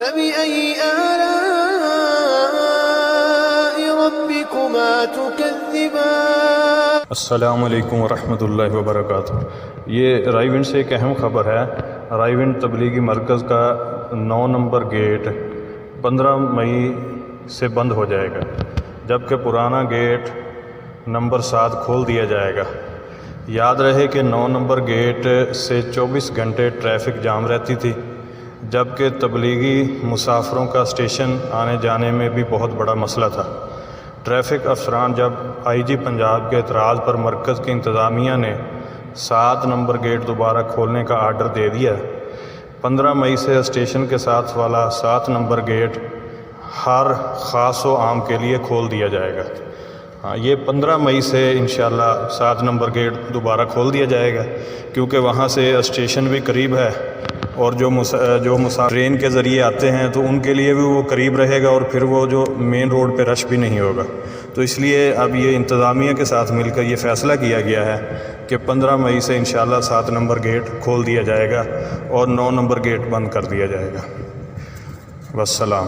فبأي آلاء ربكما تكذبان؟ السلام علیکم ورحمۃ اللہ وبرکاتہ۔ یہ رائے ونڈ سے ایک اہم خبر ہے۔ رائے ونڈ تبلیغی مرکز کا 9 نمبر گیٹ 15 مئی سے بند ہو جائے گا، جبکہ پرانا گیٹ نمبر 7 کھول دیا جائے گا۔ یاد رہے کہ 9 نمبر گیٹ سے 24 گھنٹے ٹریفک جام رہتی تھی، جبکہ تبلیغی مسافروں کا اسٹیشن آنے جانے میں بھی بہت بڑا مسئلہ تھا۔ ٹریفک افسران جب آئی جی پنجاب کے اعتراض پر مرکز کی انتظامیہ نے 7 نمبر گیٹ دوبارہ کھولنے کا آرڈر دے دیا، 15 مئی سے اسٹیشن کے ساتھ والا 7 نمبر گیٹ ہر خاص و عام کے لیے کھول دیا جائے گا۔ یہ 15 مئی سے انشاءاللہ 7 نمبر گیٹ دوبارہ کھول دیا جائے گا، کیونکہ وہاں سے اسٹیشن بھی قریب ہے، اور جو مسافر ٹرین کے ذریعے آتے ہیں تو ان کے لیے بھی وہ قریب رہے گا، اور پھر وہ جو مین روڈ پہ رش بھی نہیں ہوگا۔ تو اس لیے اب یہ انتظامیہ کے ساتھ مل کر یہ فیصلہ کیا گیا ہے کہ 15 مئی سے انشاءاللہ 7 نمبر گیٹ کھول دیا جائے گا اور 9 نمبر گیٹ بند کر دیا جائے گا۔ والسلام۔